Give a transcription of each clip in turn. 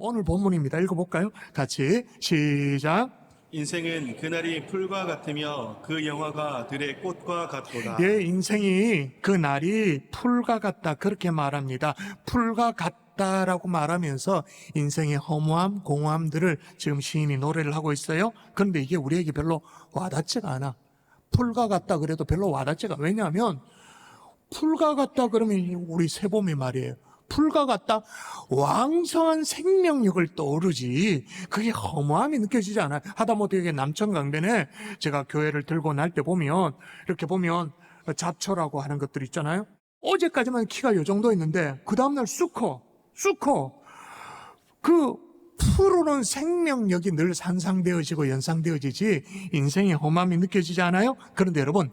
오늘 본문입니다. 읽어볼까요? 같이 시작. 인생은 그날이 풀과 같으며 그 영화가 들의 꽃과 같도다. 예, 인생이 그 날이 풀과 같다 그렇게 말합니다. 풀과 같다라고 말하면서 인생의 허무함, 공허함들을 지금 시인이 노래를 하고 있어요. 그런데 이게 우리에게 별로 와닿지가 않아. 풀과 같다 그래도 별로 와닿지가 않아. 왜냐하면 풀과 같다 그러면 우리 세봄이 말이에요. 풀과 같다 왕성한 생명력을 떠오르지 그게 허무함이 느껴지지 않아요. 하다못해 이게 남천강변에 제가 교회를 들고 날 때 보면 이렇게 보면 잡초라고 하는 것들 있잖아요. 어제까지만 키가 요 정도 있는데 그 다음날 쑥 커. 그 푸르는 생명력이 늘 산상되어지고 연상되어지지 인생의 허무함이 느껴지지 않아요? 그런데 여러분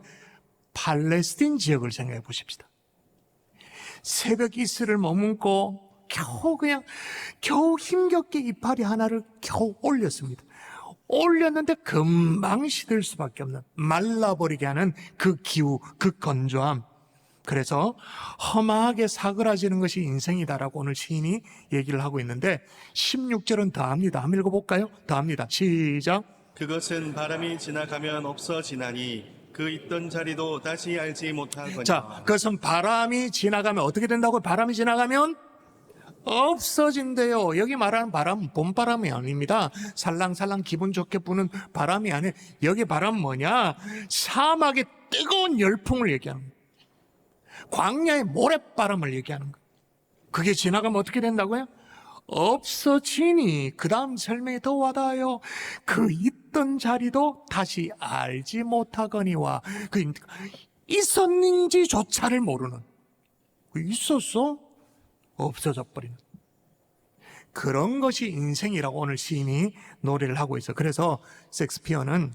팔레스틴 지역을 생각해 보십시다. 새벽 이슬을 머금고 겨우 힘겹게 이파리 하나를 겨우 올렸습니다. 올렸는데 금방 시들 수밖에 없는 말라버리게 하는 그 기후, 그 건조함. 그래서 험하게 사그라지는 것이 인생이다라고 오늘 시인이 얘기를 하고 있는데 16절은 더합니다. 한번 읽어볼까요? 더합니다. 시작. 그것은 바람이 지나가면 없어지나니 그 있던 자리도 다시 알지 못하거냐. 자, 그것은 바람이 지나가면 어떻게 된다고? 바람이 지나가면 없어진대요. 여기 말하는 바람은 봄바람이 아닙니다. 살랑살랑 기분 좋게 부는 바람이 아니에요. 여기 바람은 뭐냐? 사막의 뜨거운 열풍을 얘기하는 거예요. 광야의 모래바람을 얘기하는 거예요. 그게 지나가면 어떻게 된다고요? 없어지니. 그 다음 설명이 더 와닿아요. 그 있던 자리도 다시 알지 못하거니와. 그 있었는지조차를 모르는. 있었어? 없어져 버리는. 그런 것이 인생이라고 오늘 시인이 노래를 하고 있어요. 그래서 섹스피어는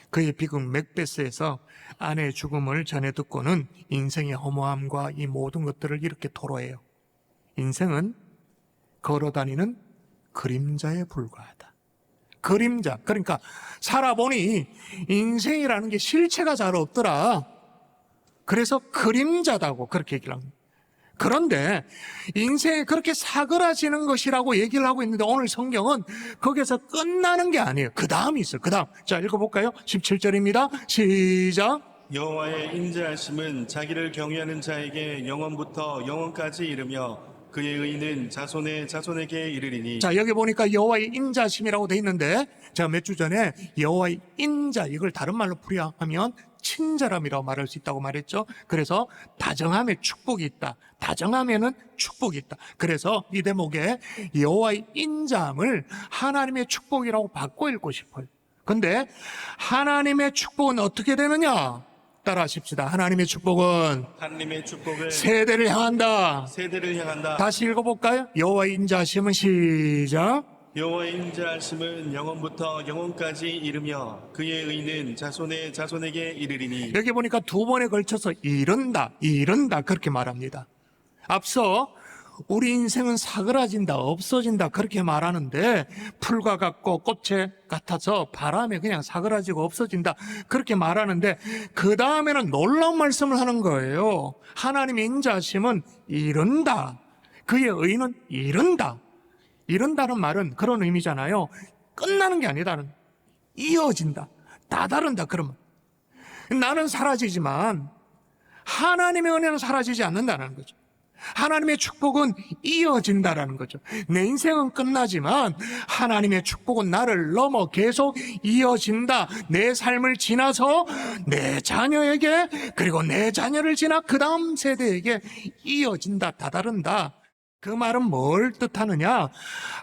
그의 비극 맥베스에서 아내의 죽음을 전해 듣고는 인생의 허무함과 이 모든 것들을 이렇게 토로해요. 인생은 걸어다니는 그림자에 불과하다. 그림자. 그러니까 살아보니 인생이라는 게 실체가 잘 없더라. 그래서 그림자다고 그렇게 얘기를 합니다. 그런데 인생이 그렇게 사그라지는 것이라고 얘기를 하고 있는데 오늘 성경은 거기서 끝나는 게 아니에요. 그 다음이 있어요. 그 다음. 자, 읽어볼까요? 17절입니다. 시작. 여호와의 인자하심은 자기를 경외하는 자에게 영원부터 영원까지 이르며 그의 의는 자손의 자손에게 이르리니. 자, 여기 보니까 여호와의 인자심이라고 돼 있는데 제가 몇 주 전에 여호와의 인자 이걸 다른 말로 풀이하면 친절함이라고 말할 수 있다고 말했죠. 그래서 다정함에 축복이 있다. 다정함에는 축복이 있다. 그래서 이 대목에 여호와의 인자함을 하나님의 축복이라고 바꿔 읽고 싶어요. 근데 하나님의 축복은 어떻게 되느냐? 따라 하십시다. 하나님의 축복은 하나님의 축복을 세대를 향한다. 세대를 향한다. 다시 읽어볼까요? 여호와의 인자하심은 시작. 여호와의 인자하심은 영원부터 영원까지 이르며 그의 의는 자손의 자손에게 이르리니. 여기 보니까 두 번에 걸쳐서 이른다 그렇게 말합니다. 앞서 우리 인생은 사그라진다 없어진다 그렇게 말하는데 풀과 같고 꽃에 같아서 바람에 그냥 사그라지고 없어진다 그렇게 말하는데 그 다음에는 놀라운 말씀을 하는 거예요. 하나님의 인자하심은 이른다. 그의 의는 이른다. 이른다는 말은 그런 의미잖아요. 끝나는 게 아니다. 이어진다. 다다른다. 그러면 나는 사라지지만 하나님의 은혜는 사라지지 않는다는 거죠. 하나님의 축복은 이어진다라는 거죠. 내 인생은 끝나지만 하나님의 축복은 나를 넘어 계속 이어진다. 내 삶을 지나서 내 자녀에게 그리고 내 자녀를 지나 그 다음 세대에게 이어진다. 다다른다. 그 말은 뭘 뜻하느냐?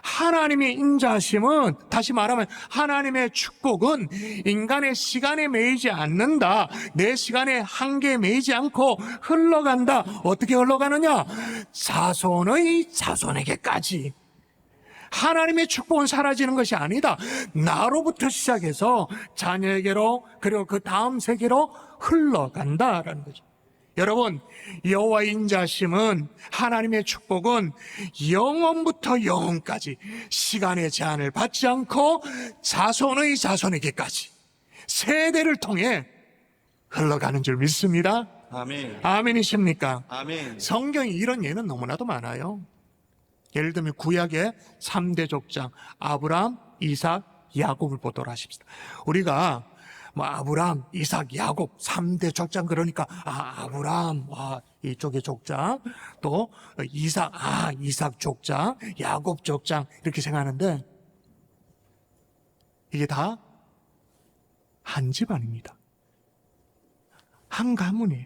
하나님의 인자하심은 다시 말하면 하나님의 축복은 인간의 시간에 매이지 않는다. 내 시간에 한계에 매이지 않고 흘러간다. 어떻게 흘러가느냐? 자손의 자손에게까지. 하나님의 축복은 사라지는 것이 아니다. 나로부터 시작해서 자녀에게로 그리고 그 다음 세계로 흘러간다라는 거죠. 여러분, 여호와의 인자심은 하나님의 축복은 영원부터 영원까지 시간의 제한을 받지 않고 자손의 자손에게까지 세대를 통해 흘러가는 줄 믿습니다. 아멘. 아멘이십니까? 아멘. 성경에 이런 예는 너무나도 많아요. 예를 들면 구약의 3대 족장 아브라함, 이삭, 야곱을 보도록 하십시다. 우리가 뭐 아브라함, 이삭, 야곱 3대 족장 그러니까 아브라함 이쪽의 족장, 또 이삭 이삭 족장, 야곱 족장 이렇게 생각하는데 이게 다 한 집안입니다. 한 가문이에요.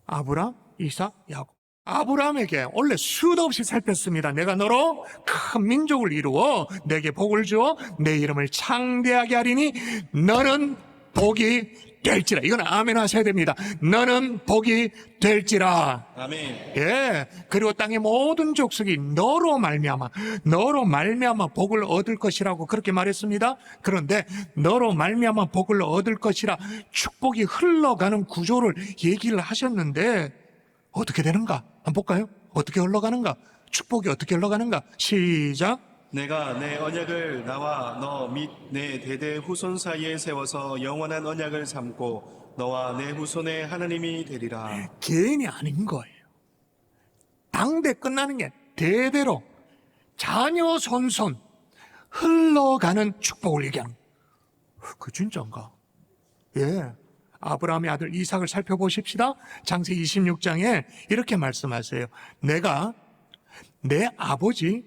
아브라함, 이삭, 야곱. 아브라함에게 원래 수도 없이 살폈습니다. 내가 너로 큰 민족을 이루어 내게 복을 주어 내 이름을 창대하게 하리니 너는 복이 될지라. 이건 아멘 하셔야 됩니다. 너는 복이 될지라. 아멘. 예. 그리고 땅의 모든 족속이 너로 말미암아 복을 얻을 것이라고 그렇게 말했습니다. 그런데 너로 말미암아 복을 얻을 것이라 축복이 흘러가는 구조를 얘기를 하셨는데 어떻게 되는가? 한번 볼까요? 어떻게 흘러가는가? 축복이 어떻게 흘러가는가? 시작. 내가 내 언약을 나와 너 및 내 대대 후손 사이에 세워서 영원한 언약을 삼고 너와 내 후손의 하나님이 되리라. 개인이 아닌 거예요. 당대 끝나는 게 대대로 자녀 손손 흘러가는 축복을 얘기하는 거예요. 그 진짜인가? 예. 아브라함의 아들 이삭을 살펴보십시다. 창세기 26장에 이렇게 말씀하세요. 내가 내 아버지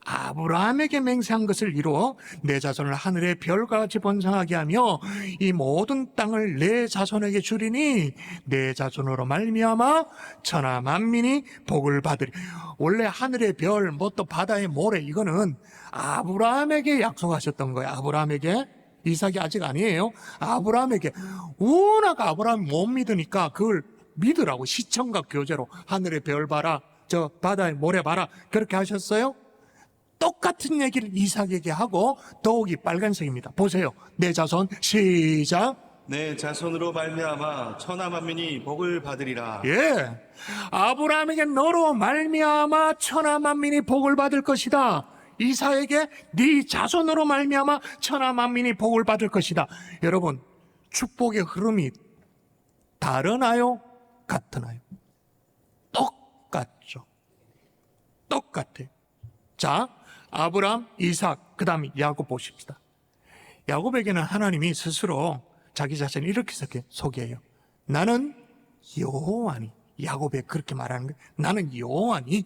아브라함에게 맹세한 것을 이루어 내 자손을 하늘의 별과 같이 번성하게 하며 이 모든 땅을 내 자손에게 주리니 내 자손으로 말미암아 천하 만민이 복을 받으리. 원래 하늘의 별, 뭐 또 바다의 모래 이거는 아브라함에게 약속하셨던 거예요. 아브라함에게. 이삭이 아직 아니에요. 아브라함에게. 워낙 아브라함이 못 믿으니까 그걸 믿으라고 시청각 교제로 하늘의 별 봐라, 저 바다의 모래 봐라 그렇게 하셨어요. 똑같은 얘기를 이삭에게 하고 더욱이 빨간색입니다. 보세요. 내 자손 시작. 내 자손으로 말미암아 천하 만민이 복을 받으리라. 예, 아브라함에게 너로 말미암아 천하 만민이 복을 받을 것이다. 이삭에게 네 자손으로 말미암아 천하 만민이 복을 받을 것이다. 여러분, 축복의 흐름이 다르나요? 같으나요? 똑같죠. 똑같아요. 자, 아브라함, 이삭, 그 다음에 야곱 보십시다. 야곱에게는 하나님이 스스로 자기 자신을 이렇게 소개해요. 나는 여호와니. 야곱에 그렇게 말하는 거예요. 나는 여호와니.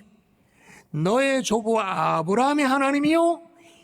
너의 조부 아브라함의 하나님이요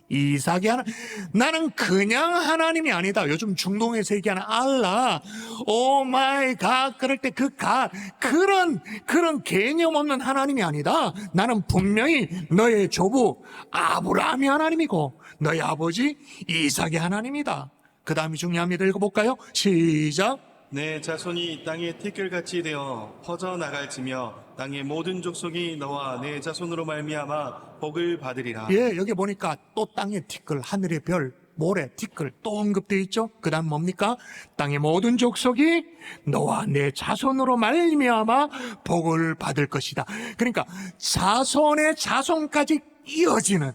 이삭의 하나님. 나는 그냥 하나님이 아니다. 요즘 중동에서 얘기하는 알라, 오 마이 갓 그럴 때 그 갓, 그런 개념 없는 하나님이 아니다. 나는 분명히 너의 조부 아브라함이 하나님이고 너의 아버지 이삭의 하나님이다. 그 다음이 중요합니다. 읽어볼까요? 시작. 내 자손이 땅의 티끌같이 되어 퍼져나갈지며 땅의 모든 족속이 너와 내 자손으로 말미암아 복을 받으리라. 예, 여기 보니까 또 땅의 티끌, 하늘의 별, 모래, 티끌 또 언급되어 있죠. 그 다음 뭡니까? 땅의 모든 족속이 너와 내 자손으로 말미암아 복을 받을 것이다. 그러니까 자손의 자손까지 이어지는,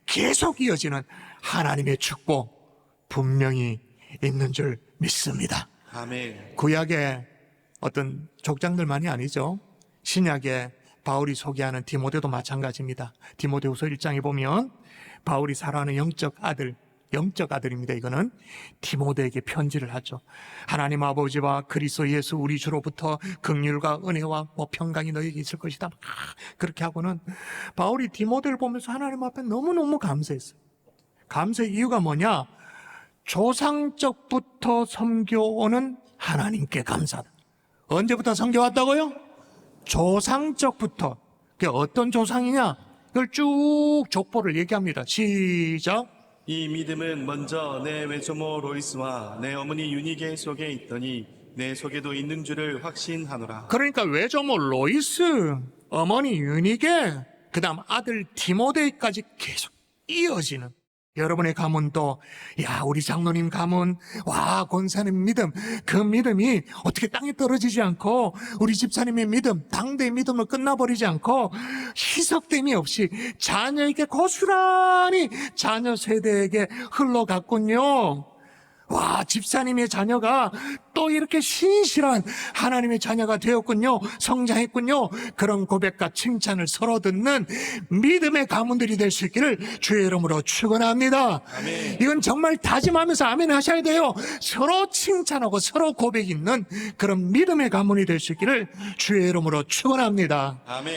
계속 이어지는 하나님의 축복 분명히 있는 줄 믿습니다. 아멘. 구약의 어떤 족장들만이 아니죠. 신약에 바울이 소개하는 디모데도 마찬가지입니다. 디모데후서 1장에 보면 바울이 사랑하는 영적 아들입니다. 이거는 디모데에게 편지를 하죠. 하나님 아버지와 그리스도 예수 우리 주로부터 긍휼과 은혜와 평강이 너에게 있을 것이다. 그렇게 하고는 바울이 디모데를 보면서 하나님 앞에 너무너무 감사했어요. 감사의 이유가 뭐냐? 조상적부터 섬겨오는 하나님께 감사다. 언제부터 섬겨왔다고요? 조상적부터. 그게 어떤 조상이냐? 이걸 쭉 족보를 얘기합니다. 시작. 이 믿음은 먼저 내 외조모 로이스와 내 어머니 유니게 속에 있더니 내 속에도 있는 줄을 확신하노라. 그러니까 외조모 로이스, 어머니 유니게, 그 다음 아들 디모데까지 계속 이어지는 여러분의 가문도, 야, 우리 장로님 가문, 와, 권사님 믿음, 그 믿음이 어떻게 땅에 떨어지지 않고, 우리 집사님의 믿음, 당대의 믿음을 끝나버리지 않고, 희석됨이 없이 자녀에게 고스란히 자녀 세대에게 흘러갔군요. 와, 집사님의 자녀가 또 이렇게 신실한 하나님의 자녀가 되었군요. 성장했군요. 그런 고백과 칭찬을 서로 듣는 믿음의 가문들이 될 수 있기를 주의 이름으로 축원합니다. 아멘. 이건 정말 다짐하면서 아멘 하셔야 돼요. 서로 칭찬하고 서로 고백 있는 그런 믿음의 가문이 될 수 있기를 주의 이름으로 축원합니다. 아멘.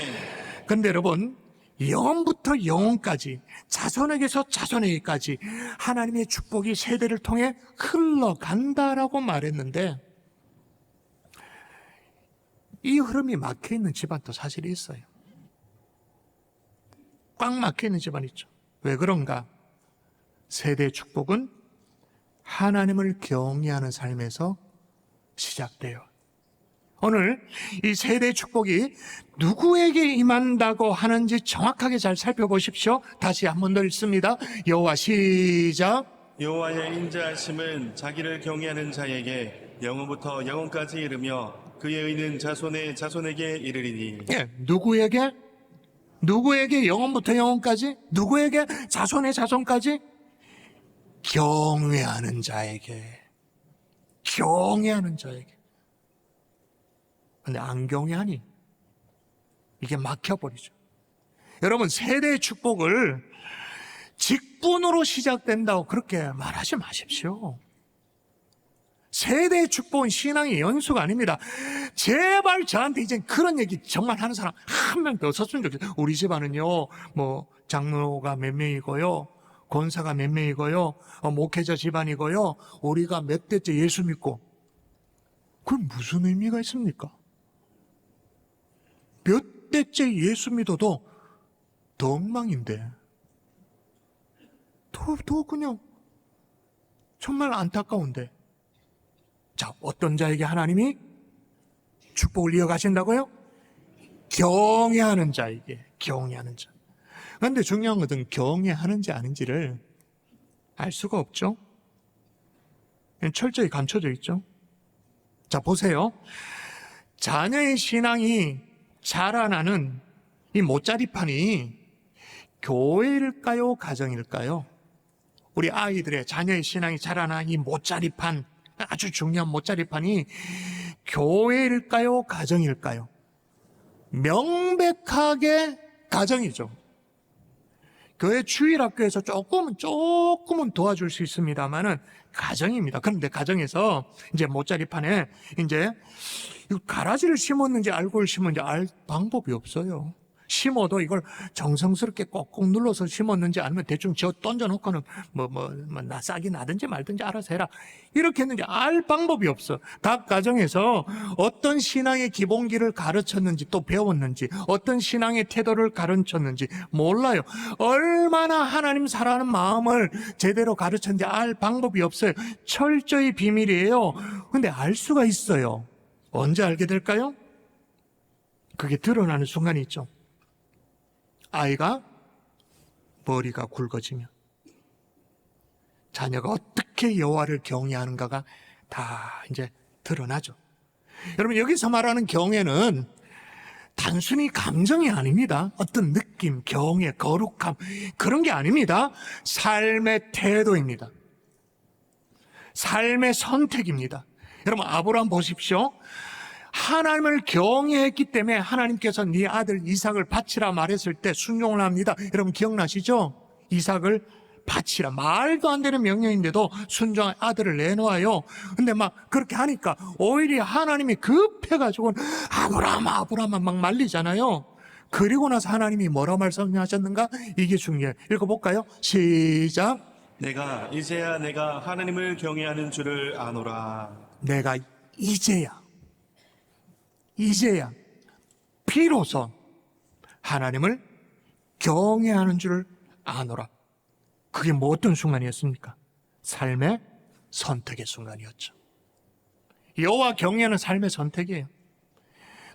그런데 여러분, 영원부터 영원까지, 자손에게서 자손에게까지 하나님의 축복이 세대를 통해 흘러간다라고 말했는데, 이 흐름이 막혀있는 집안도 사실이 있어요. 꽉 막혀있는 집안이 있죠. 왜 그런가? 세대의 축복은 하나님을 경외하는 삶에서 시작돼요. 오늘 이 세대의 축복이 누구에게 임한다고 하는지 정확하게 잘 살펴보십시오. 다시 한 번 더 읽습니다. 여호와 시작. 여호와의 인자하심은 자기를 경외하는 자에게 영원부터 영원까지 이르며 그의 의는 자손의 자손에게 이르리니. 예, 누구에게? 누구에게 영원부터 영원까지? 누구에게? 자손의 자손까지? 경외하는 자에게. 경외하는 자에게. 근데 안 경외하니 이게 막혀버리죠. 여러분, 세대의 축복을 직분으로 시작된다고 그렇게 말하지 마십시오. 세대의 축복은 신앙의 연수가 아닙니다. 제발 저한테 이제 그런 얘기 정말 하는 사람 한 명 더 없었으면 좋겠어요. 우리 집안은요, 뭐 장로가 몇 명이고요, 권사가 몇 명이고요, 목회자 집안이고요, 우리가 몇 대째 예수 믿고. 그게 무슨 의미가 있습니까? 몇 대째 예수 믿어도 더 엉망인데, 더 그냥 정말 안타까운데. 자, 어떤 자에게 하나님이 축복을 이어가신다고요? 경외하는 자에게, 경외하는 자. 그런데 중요한 것은 경외하는지 아닌지를 알 수가 없죠. 철저히 감춰져 있죠. 자, 보세요. 자녀의 신앙이 자라나는 이 못자리판이 교회일까요? 가정일까요? 우리 아이들의 자녀의 신앙이 자라나는 이 못자리판, 아주 중요한 못자리판이 교회일까요? 가정일까요? 명백하게 가정이죠. 교회 주일학교에서 조금은 도와줄 수 있습니다만은 가정입니다. 그런데 가정에서 이제 못자리판에 이제 가라지를 심었는지 알골 심었는지 알 방법이 없어요. 심어도 이걸 정성스럽게 꼭꼭 눌러서 심었는지 아니면 대충 저 던져놓고는 나 싹이 나든지 말든지 알아서 해라 이렇게 했는지 알 방법이 없어. 각 가정에서 어떤 신앙의 기본기를 가르쳤는지 또 배웠는지 어떤 신앙의 태도를 가르쳤는지 몰라요. 얼마나 하나님 사랑하는 마음을 제대로 가르쳤는지 알 방법이 없어요. 철저히 비밀이에요. 근데 알 수가 있어요. 언제 알게 될까요? 그게 드러나는 순간이 있죠. 아이가 머리가 굵어지면 자녀가 어떻게 여호와를 경외하는가가 다 이제 드러나죠. 여러분, 여기서 말하는 경외는 단순히 감정이 아닙니다. 어떤 느낌, 경외, 거룩함 그런 게 아닙니다. 삶의 태도입니다. 삶의 선택입니다. 여러분, 아브라함 보십시오. 하나님을 경외했기 때문에 하나님께서 네 아들 이삭을 바치라 말했을 때 순종을 합니다. 여러분 기억나시죠? 이삭을 바치라. 말도 안 되는 명령인데도 순종한 아들을 내놓아요. 근데 막 그렇게 하니까 오히려 하나님이 급해가지고 아브라함 막 말리잖아요. 그리고 나서 하나님이 뭐라고 말씀하셨는가? 이게 중요해요. 읽어볼까요? 시작. 내가 이제야 내가 하나님을 경외하는 줄을 아노라. 내가 이제야 비로소 하나님을 경외하는 줄 아노라. 그게 뭐 어떤 순간이었습니까? 삶의 선택의 순간이었죠. 여호와 경외하는 삶의 선택이에요.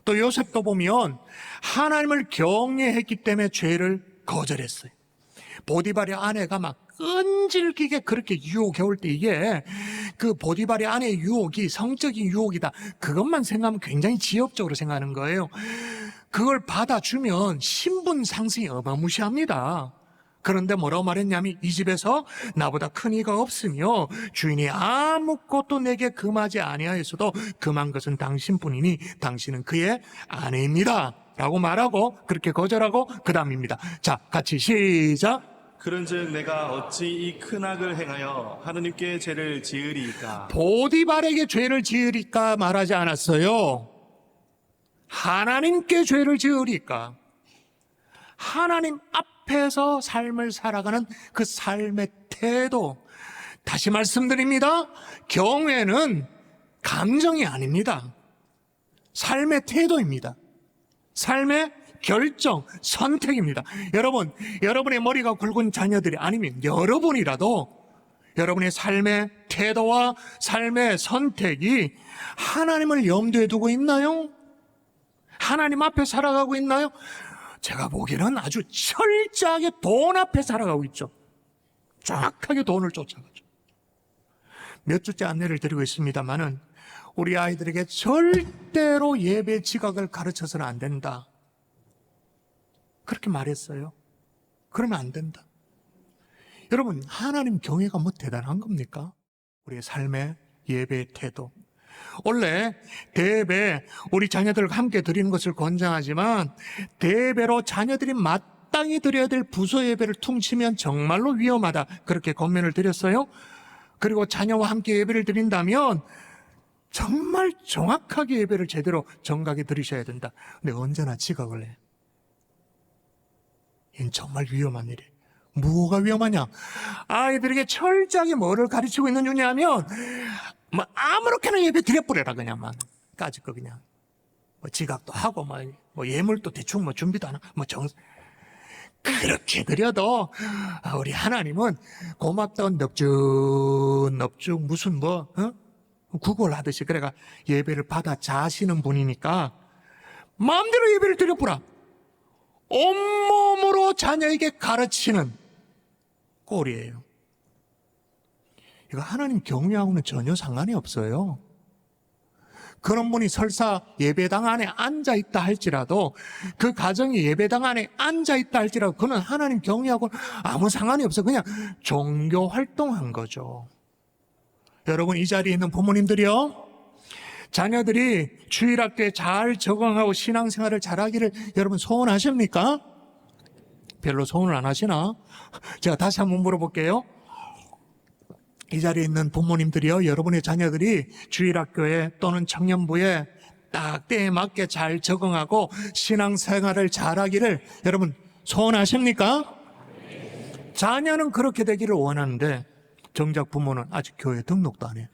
또 요셉도 보면 하나님을 경외했기 때문에 죄를 거절했어요. 보디발의 아내가 막 끈질기게 그렇게 유혹해올 때 이게 그 보디발의 아내의 유혹이 성적인 유혹이다. 그것만 생각하면 굉장히 지엽적으로 생각하는 거예요. 그걸 받아주면 신분 상승이 어마무시합니다. 그런데 뭐라고 말했냐면 이 집에서 나보다 큰 이가 없으며 주인이 아무것도 내게 금하지 아니하였어도 금한 것은 당신뿐이니 당신은 그의 아내입니다 라고 말하고 그렇게 거절하고 그 다음입니다. 자, 같이 시작. 그런즉 내가 어찌 이 큰 악을 행하여 하느님께 죄를 지으리이까. 보디발에게 죄를 지으리까 말하지 않았어요. 하나님께 죄를 지으리까. 하나님 앞에서 삶을 살아가는 그 삶의 태도. 다시 말씀드립니다. 경외는 감정이 아닙니다. 삶의 태도입니다. 삶의 결정, 선택입니다. 여러분, 여러분의 머리가 굵은 자녀들이 아니면 여러분이라도 여러분의 삶의 태도와 삶의 선택이 하나님을 염두에 두고 있나요? 하나님 앞에 살아가고 있나요? 제가 보기에는 아주 철저하게 돈 앞에 살아가고 있죠. 정확하게 돈을 쫓아가죠. 몇 주째 안내를 드리고 있습니다만은 우리 아이들에게 절대로 예배 지각을 가르쳐서는 안 된다. 그렇게 말했어요. 그러면 안 된다. 여러분, 하나님 경외가 뭐 대단한 겁니까? 우리의 삶의 예배의 태도. 원래 대배 우리 자녀들과 함께 드리는 것을 권장하지만 대배로 자녀들이 마땅히 드려야 될 부서 예배를 퉁치면 정말로 위험하다. 그렇게 권면을 드렸어요. 그리고 자녀와 함께 예배를 드린다면 정말 정확하게 예배를 제대로 정각에 드리셔야 된다. 근데 언제나 지각을 해. 이건 정말 위험한 일이에요. 뭐가 위험하냐? 아이들에게 철저하게 뭐를 가르치고 있는 중이냐면 뭐 아무렇게나 예배 드려버려라 그냥 막 까짓 거 그냥 뭐 지각도 하고 뭐 예물도 대충 뭐 준비도 안 하고 그렇게 드려도 우리 하나님은 고맙다고 넙죽 무슨 구걸 하듯이 그래가 예배를 받아 자시는 분이니까 마음대로 예배를 드려보라. 온몸으로 자녀에게 가르치는 꼴이에요. 이거 하나님 경외하고는 전혀 상관이 없어요. 그런 분이 설사 예배당 안에 앉아있다 할지라도 그 가정이 예배당 안에 앉아있다 할지라도 그는 하나님 경외하고는 아무 상관이 없어요. 그냥 종교 활동한 거죠. 여러분, 이 자리에 있는 부모님들이요, 자녀들이 주일학교에 잘 적응하고 신앙생활을 잘하기를 여러분 소원하십니까? 별로 소원을 안 하시나? 제가 다시 한번 물어볼게요. 이 자리에 있는 부모님들이요, 여러분의 자녀들이 주일학교에 또는 청년부에 딱 때에 맞게 잘 적응하고 신앙생활을 잘하기를 여러분 소원하십니까? 자녀는 그렇게 되기를 원하는데 정작 부모는 아직 교회 등록도 안 해요.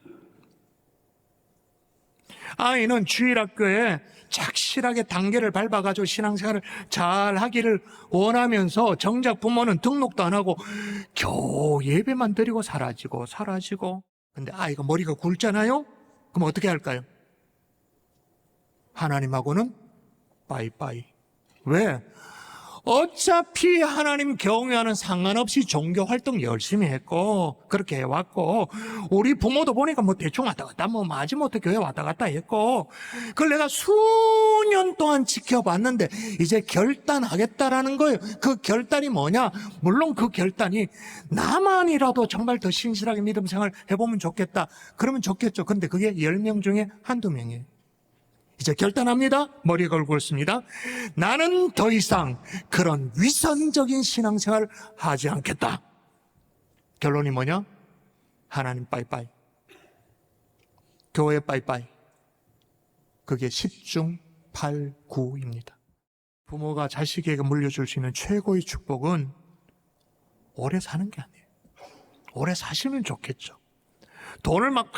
아이는 주일학교에 착실하게 단계를 밟아가지고 신앙생활을 잘 하기를 원하면서 정작 부모는 등록도 안 하고 겨우 예배만 드리고 사라지고 근데 아이가 머리가 굵잖아요? 그럼 어떻게 할까요? 하나님하고는 빠이빠이. 왜? 어차피 하나님 경외하는 상관없이 종교 활동 열심히 했고 그렇게 해왔고 우리 부모도 보니까 뭐 대충 왔다 갔다 뭐 마지못해 교회 왔다 갔다 했고 그걸 내가 수년 동안 지켜봤는데 이제 결단하겠다라는 거예요. 그 결단이 뭐냐? 물론 그 결단이 나만이라도 정말 더 신실하게 믿음 생활 해보면 좋겠다. 그러면 좋겠죠. 근데 그게 10명 중에 한두 명이에요. 이제 결단합니다. 머리에 걸고 있습니다. 나는 더 이상 그런 위선적인 신앙생활을 하지 않겠다. 결론이 뭐냐? 하나님 빠이빠이, 교회 빠이빠이. 그게 10중 8, 9입니다. 부모가 자식에게 물려줄 수 있는 최고의 축복은 오래 사는 게 아니에요. 오래 사시면 좋겠죠. 돈을 막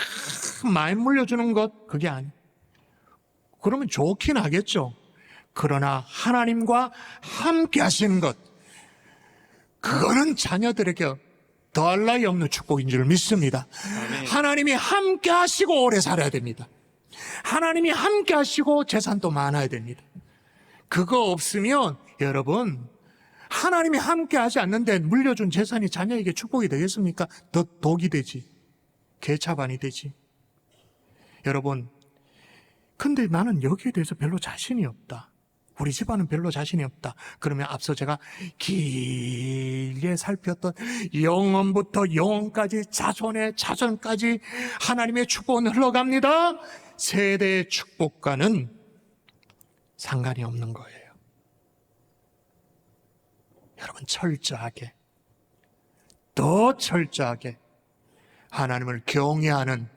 많이 물려주는 것, 그게 아니에요. 그러면 좋긴 하겠죠. 그러나 하나님과 함께 하시는 것, 그거는 자녀들에게 더할 나위 없는 축복인 줄 믿습니다. 아멘. 하나님이 함께 하시고 오래 살아야 됩니다. 하나님이 함께 하시고 재산도 많아야 됩니다. 그거 없으면 여러분, 하나님이 함께 하지 않는데 물려준 재산이 자녀에게 축복이 되겠습니까? 더 독이 되지, 개차반이 되지. 여러분, 근데 나는 여기에 대해서 별로 자신이 없다. 우리 집안은 별로 자신이 없다. 그러면 앞서 제가 길게 살폈던 영원부터 영원까지 자손의 자손까지 하나님의 축복은 흘러갑니다. 세대의 축복과는 상관이 없는 거예요. 여러분, 철저하게, 더 철저하게 하나님을 경외하는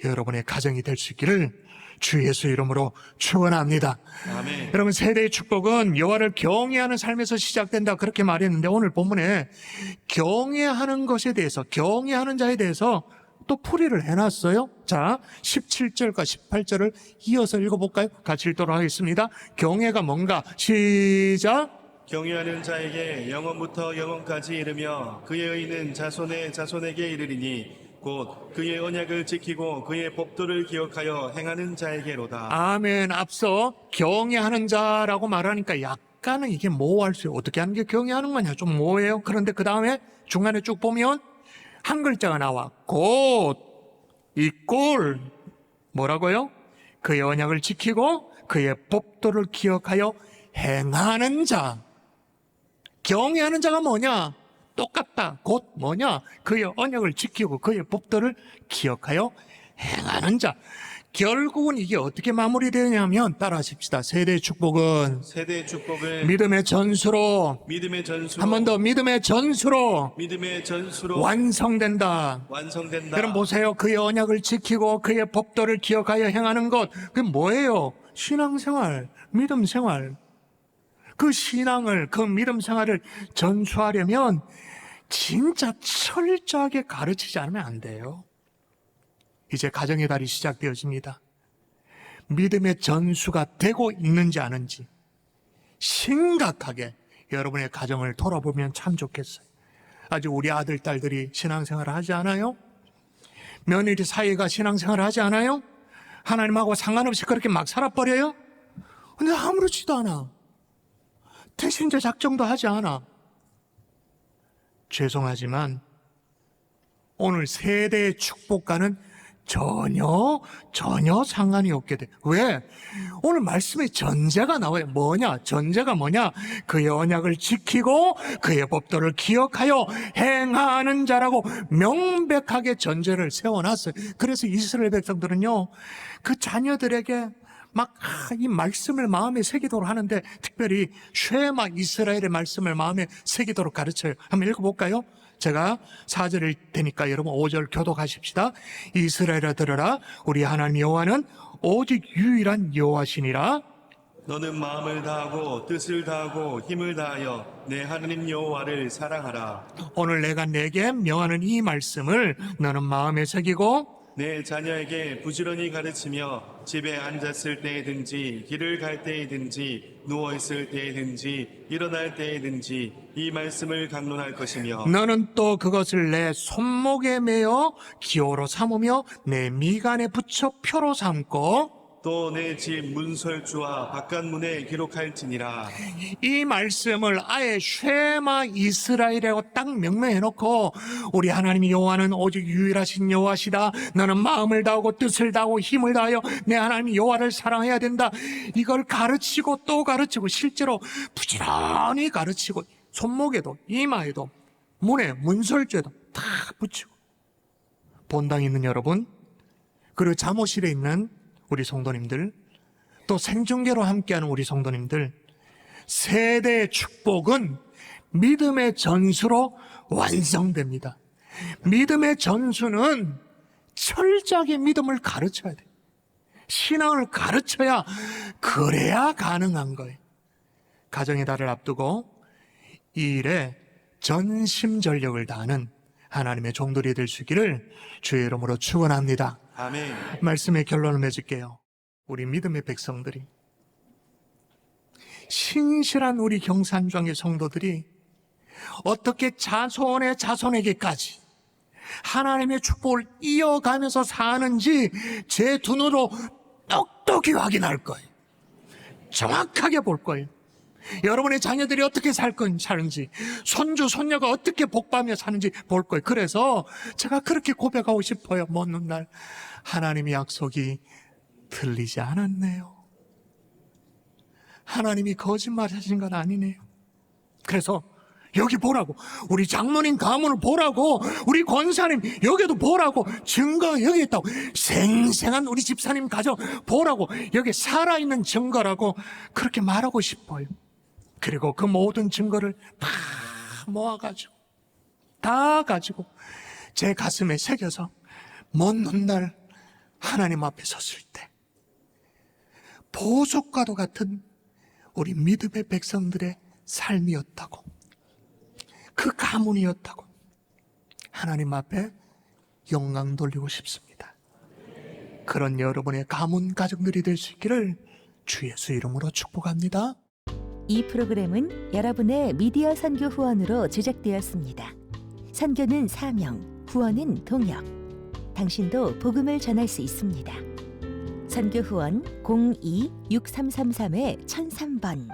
여러분의 가정이 될 수 있기를 주 예수 이름으로 축원합니다. 아멘. 여러분, 세대의 축복은 여호와를 경외하는 삶에서 시작된다, 그렇게 말했는데, 오늘 본문에 경외하는 것에 대해서, 경외하는 자에 대해서 또 풀이를 해놨어요. 자, 17절과 18절을 이어서 읽어볼까요? 같이 읽도록 하겠습니다. 경외가 뭔가? 시작. 경외하는 자에게 영원부터 영원까지 이르며 그의 의는 자손의 자손에게 이르리니 곧 그의 언약을 지키고 그의 법도를 기억하여 행하는 자에게로다. 아멘. 앞서 경외하는 자라고 말하니까 약간은 이게 모호할 수 있어요. 어떻게 하는 게 경외하는 거냐? 좀 모호해요. 그런데 그 다음에 중간에 쭉 보면 한 글자가 나와. 곧, 이 꼴, 뭐라고요? 그의 언약을 지키고 그의 법도를 기억하여 행하는 자. 경외하는 자가 뭐냐? 똑같다. 곧 뭐냐? 그의 언약을 지키고 그의 법도를 기억하여 행하는 자. 결국은 이게 어떻게 마무리되냐면, 따라하십시다. 세대의 축복은 세대의 축복은 믿음의 전수로, 믿음의 전수로 한 번 더, 믿음의 전수로 믿음의 전수로 완성된다. 완성된다. 여러분 보세요. 그의 언약을 지키고 그의 법도를 기억하여 행하는 것, 그게 뭐예요? 신앙생활, 믿음생활. 그 신앙을, 그 믿음생활을 전수하려면 진짜 철저하게 가르치지 않으면 안 돼요. 이제 가정의 달이 시작되어집니다. 믿음의 전수가 되고 있는지 아닌지 심각하게 여러분의 가정을 돌아보면 참 좋겠어요. 아직 우리 아들, 딸들이 신앙생활을 하지 않아요? 며느리 사이가 신앙생활을 하지 않아요? 하나님하고 상관없이 그렇게 막 살아버려요? 근데 아무렇지도 않아. 태신자 작정도 하지 않아. 죄송하지만 오늘 세대의 축복과는 전혀 상관이 없게 돼. 왜? 오늘 말씀에 전제가 나와요. 뭐냐? 전제가 뭐냐? 그의 언약을 지키고 그의 법도를 기억하여 행하는 자라고 명백하게 전제를 세워놨어요. 그래서 이스라엘 백성들은요, 그 자녀들에게 막 이 말씀을 마음에 새기도록 하는데, 특별히 쉐마 이스라엘의 말씀을 마음에 새기도록 가르쳐요. 한번 읽어볼까요? 제가 4절일 테니까 여러분 5절 교독하십시다. 이스라엘아 들으라. 우리 하나님 여호와는 오직 유일한 여호와시니라. 너는 마음을 다하고 뜻을 다하고 힘을 다하여 내 하나님 여호와를 사랑하라. 오늘 내가 내게 명하는 이 말씀을 너는 마음에 새기고 내 자녀에게 부지런히 가르치며 집에 앉았을 때에든지 길을 갈 때에든지 누워있을 때에든지 일어날 때에든지 이 말씀을 강론할 것이며 너는 또 그것을 내 손목에 매어 기호로 삼으며 내 미간에 붙여 표로 삼고 또 내 집 문설주와 바깥문에 기록할지니라. 이 말씀을 아예 쉐마 이스라엘이라고 딱 명명해놓고, 우리 하나님 여호와는 오직 유일하신 여호와시다. 너는 마음을 다하고 뜻을 다하고 힘을 다하여 내 하나님 여호와를 사랑해야 된다. 이걸 가르치고 또 가르치고, 실제로 부지런히 가르치고, 손목에도 이마에도 문에 문설주에도 다 붙이고, 본당에 있는 여러분, 그리고 잠옷실에 있는 우리 성도님들, 또 생중계로 함께하는 우리 성도님들, 세대의 축복은 믿음의 전수로 완성됩니다. 믿음의 전수는 철저하게 믿음을 가르쳐야 돼. 신앙을 가르쳐야, 그래야 가능한 거예요. 가정의 달을 앞두고 이 일에 전심전력을 다하는 하나님의 종들이 될 수 있기를 주의 이름으로 축원합니다. 아멘. 말씀의 결론을 맺을게요. 우리 믿음의 백성들이, 신실한 우리 경산중의 성도들이 어떻게 자손의 자손에게까지 하나님의 축복을 이어가면서 사는지 제 두 눈으로 똑똑히 확인할 거예요. 정확하게 볼 거예요. 여러분의 자녀들이 어떻게 사는지, 손주, 손녀가 어떻게 복받며 사는지 볼 거예요. 그래서 제가 그렇게 고백하고 싶어요. 먼 훗날 하나님의 약속이 틀리지 않았네요. 하나님이 거짓말 하신 건 아니네요. 그래서 여기 보라고, 우리 장모님 가문을 보라고, 우리 권사님 여기도 보라고, 증거가 여기 있다고, 생생한 우리 집사님 가정 보라고, 여기 살아있는 증거라고 그렇게 말하고 싶어요. 그리고 그 모든 증거를 다 모아가지고, 다 가지고 제 가슴에 새겨서 먼 훗날 하나님 앞에 섰을 때 보석과도 같은 우리 믿음의 백성들의 삶이었다고, 그 가문이었다고 하나님 앞에 영광 돌리고 싶습니다. 그런 여러분의 가문 가정들이 될 수 있기를 주 예수 이름으로 축복합니다. 이 프로그램은 여러분의 미디어 선교 후원으로 제작되었습니다. 선교는 사명, 후원은 동역. 당신도 복음을 전할 수 있습니다. 선교 후원 02-6333-1003번